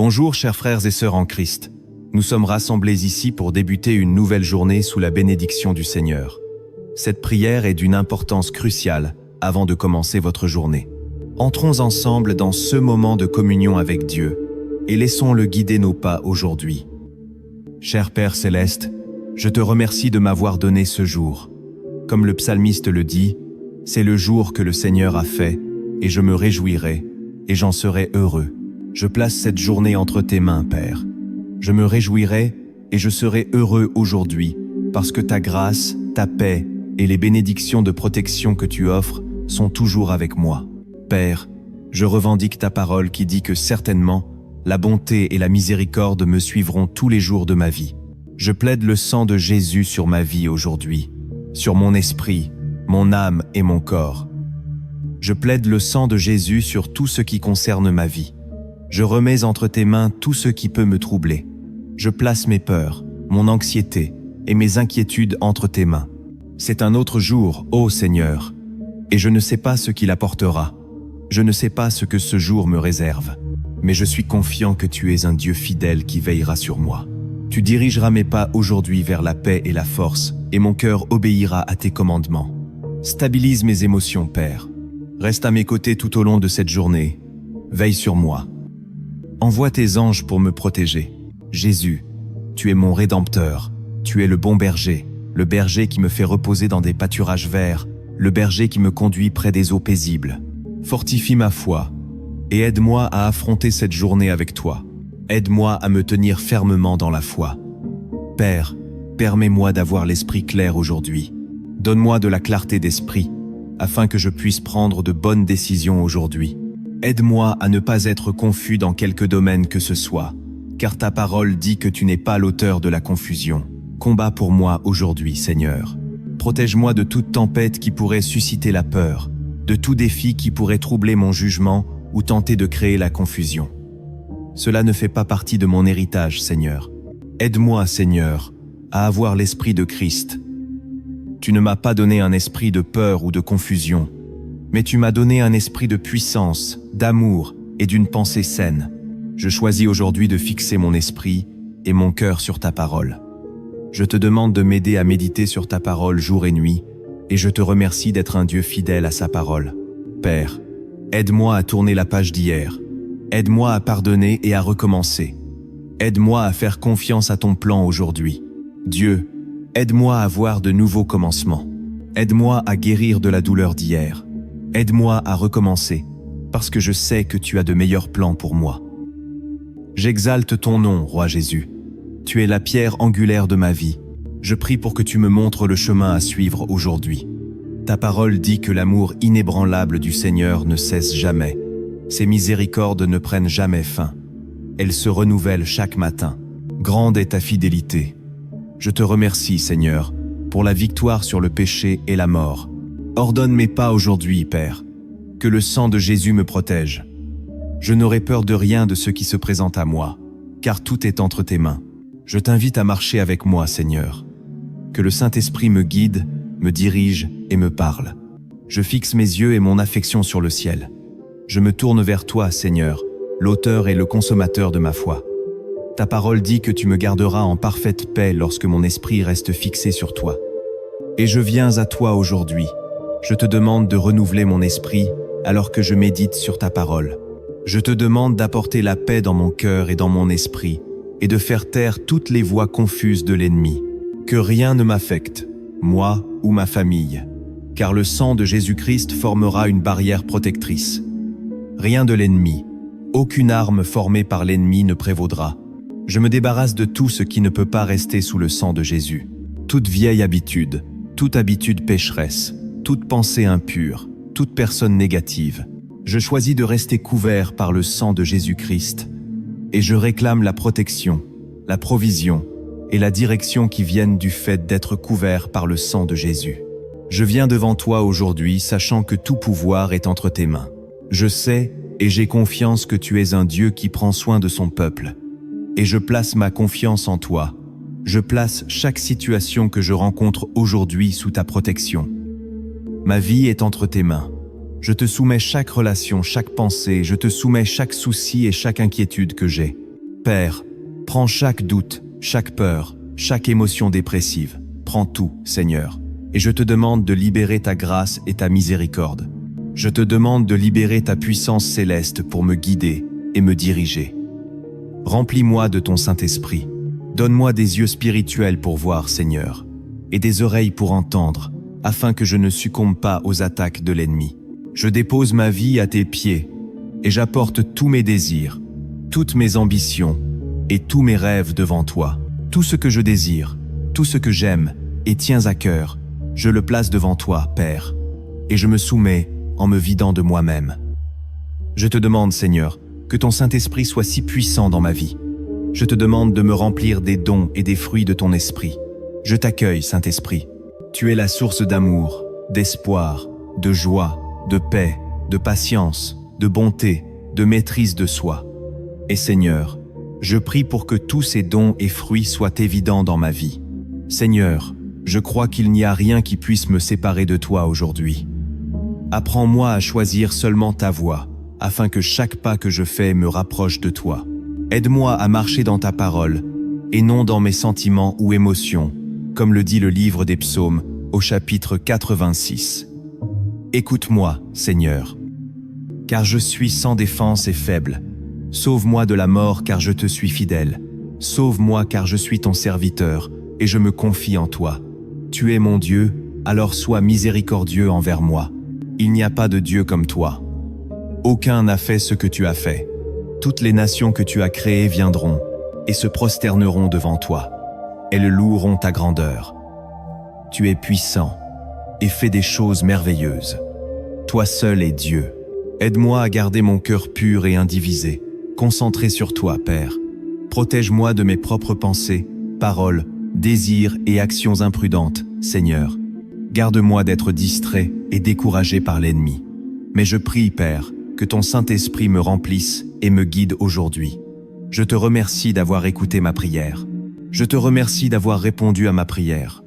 Bonjour chers frères et sœurs en Christ. Nous sommes rassemblés ici pour débuter une nouvelle journée sous la bénédiction du Seigneur. Cette prière est d'une importance cruciale avant de commencer votre journée. Entrons ensemble dans ce moment de communion avec Dieu et laissons-le guider nos pas aujourd'hui. Cher Père Céleste, je te remercie de m'avoir donné ce jour. Comme le psalmiste le dit, c'est le jour que le Seigneur a fait et je me réjouirai et j'en serai heureux. Je place cette journée entre tes mains, Père. Je me réjouirai et je serai heureux aujourd'hui parce que ta grâce, ta paix et les bénédictions de protection que tu offres sont toujours avec moi. Père, je revendique ta parole qui dit que certainement, la bonté et la miséricorde me suivront tous les jours de ma vie. Je plaide le sang de Jésus sur ma vie aujourd'hui, sur mon esprit, mon âme et mon corps. Je plaide le sang de Jésus sur tout ce qui concerne ma vie. Je remets entre tes mains tout ce qui peut me troubler. Je place mes peurs, mon anxiété et mes inquiétudes entre tes mains. C'est un autre jour, ô Seigneur, et je ne sais pas ce qu'il apportera. Je ne sais pas ce que ce jour me réserve, mais je suis confiant que tu es un Dieu fidèle qui veillera sur moi. Tu dirigeras mes pas aujourd'hui vers la paix et la force, et mon cœur obéira à tes commandements. Stabilise mes émotions, Père. Reste à mes côtés tout au long de cette journée. Veille sur moi. Envoie tes anges pour me protéger. Jésus, tu es mon Rédempteur. Tu es le bon berger, le berger qui me fait reposer dans des pâturages verts, le berger qui me conduit près des eaux paisibles. Fortifie ma foi et aide-moi à affronter cette journée avec toi. Aide-moi à me tenir fermement dans la foi. Père, permets-moi d'avoir l'esprit clair aujourd'hui. Donne-moi de la clarté d'esprit, afin que je puisse prendre de bonnes décisions aujourd'hui. Aide-moi à ne pas être confus dans quelque domaine que ce soit, car ta parole dit que tu n'es pas l'auteur de la confusion. Combat pour moi aujourd'hui, Seigneur. Protège-moi de toute tempête qui pourrait susciter la peur, de tout défi qui pourrait troubler mon jugement ou tenter de créer la confusion. Cela ne fait pas partie de mon héritage, Seigneur. Aide-moi, Seigneur, à avoir l'esprit de Christ. Tu ne m'as pas donné un esprit de peur ou de confusion, mais tu m'as donné un esprit de puissance, d'amour et d'une pensée saine. Je choisis aujourd'hui de fixer mon esprit et mon cœur sur ta parole. Je te demande de m'aider à méditer sur ta parole jour et nuit, et je te remercie d'être un Dieu fidèle à sa parole. Père, aide-moi à tourner la page d'hier. Aide-moi à pardonner et à recommencer. Aide-moi à faire confiance à ton plan aujourd'hui. Dieu, aide-moi à voir de nouveaux commencements. Aide-moi à guérir de la douleur d'hier. Aide-moi à recommencer, parce que je sais que tu as de meilleurs plans pour moi. J'exalte ton nom, Roi Jésus. Tu es la pierre angulaire de ma vie. Je prie pour que tu me montres le chemin à suivre aujourd'hui. Ta parole dit que l'amour inébranlable du Seigneur ne cesse jamais. Ses miséricordes ne prennent jamais fin. Elles se renouvellent chaque matin. Grande est ta fidélité. Je te remercie, Seigneur, pour la victoire sur le péché et la mort. Ordonne mes pas aujourd'hui, Père. Que le sang de Jésus me protège. Je n'aurai peur de rien de ce qui se présente à moi, car tout est entre tes mains. Je t'invite à marcher avec moi, Seigneur. Que le Saint-Esprit me guide, me dirige et me parle. Je fixe mes yeux et mon affection sur le ciel. Je me tourne vers toi, Seigneur, l'auteur et le consommateur de ma foi. Ta parole dit que tu me garderas en parfaite paix lorsque mon esprit reste fixé sur toi. Et je viens à toi aujourd'hui. Je te demande de renouveler mon esprit alors que je médite sur ta parole. Je te demande d'apporter la paix dans mon cœur et dans mon esprit et de faire taire toutes les voix confuses de l'ennemi. Que rien ne m'affecte, moi ou ma famille, car le sang de Jésus-Christ formera une barrière protectrice. Rien de l'ennemi, aucune arme formée par l'ennemi ne prévaudra. Je me débarrasse de tout ce qui ne peut pas rester sous le sang de Jésus. Toute vieille habitude, toute habitude pécheresse, toute pensée impure, toute personne négative. Je choisis de rester couvert par le sang de Jésus-Christ et je réclame la protection, la provision et la direction qui viennent du fait d'être couvert par le sang de Jésus. Je viens devant toi aujourd'hui sachant que tout pouvoir est entre tes mains. Je sais et j'ai confiance que tu es un Dieu qui prend soin de son peuple. Et je place ma confiance en toi. Je place chaque situation que je rencontre aujourd'hui sous ta protection. Ma vie est entre tes mains. Je te soumets chaque relation, chaque pensée, je te soumets chaque souci et chaque inquiétude que j'ai. Père, prends chaque doute, chaque peur, chaque émotion dépressive. Prends tout, Seigneur. Et je te demande de libérer ta grâce et ta miséricorde. Je te demande de libérer ta puissance céleste pour me guider et me diriger. Remplis-moi de ton Saint-Esprit. Donne-moi des yeux spirituels pour voir, Seigneur, et des oreilles pour entendre, afin que je ne succombe pas aux attaques de l'ennemi. Je dépose ma vie à tes pieds, et j'apporte tous mes désirs, toutes mes ambitions et tous mes rêves devant toi. Tout ce que je désire, tout ce que j'aime et tiens à cœur, je le place devant toi, Père, et je me soumets en me vidant de moi-même. Je te demande, Seigneur, que ton Saint-Esprit soit si puissant dans ma vie. Je te demande de me remplir des dons et des fruits de ton esprit. Je t'accueille, Saint-Esprit. Tu es la source d'amour, d'espoir, de joie, de paix, de patience, de bonté, de maîtrise de soi. Et Seigneur, je prie pour que tous ces dons et fruits soient évidents dans ma vie. Seigneur, je crois qu'il n'y a rien qui puisse me séparer de toi aujourd'hui. Apprends-moi à choisir seulement ta voie, afin que chaque pas que je fais me rapproche de toi. Aide-moi à marcher dans ta parole, et non dans mes sentiments ou émotions, comme le dit le livre des Psaumes au chapitre 86. Écoute-moi, Seigneur, car je suis sans défense et faible. Sauve-moi de la mort, car je te suis fidèle. Sauve-moi, car je suis ton serviteur, et je me confie en toi. Tu es mon Dieu, alors sois miséricordieux envers moi. Il n'y a pas de Dieu comme toi. Aucun n'a fait ce que tu as fait. Toutes les nations que tu as créées viendront et se prosterneront devant toi. Elles loueront ta grandeur. Tu es puissant et fais des choses merveilleuses. Toi seul es Dieu. Aide-moi à garder mon cœur pur et indivisé, concentré sur toi, Père. Protège-moi de mes propres pensées, paroles, désirs et actions imprudentes, Seigneur. Garde-moi d'être distrait et découragé par l'ennemi. Mais je prie, Père, que ton Saint-Esprit me remplisse et me guide aujourd'hui. Je te remercie d'avoir écouté ma prière. Je te remercie d'avoir répondu à ma prière.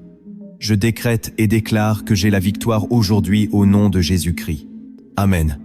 Je décrète et déclare que j'ai la victoire aujourd'hui au nom de Jésus-Christ. Amen.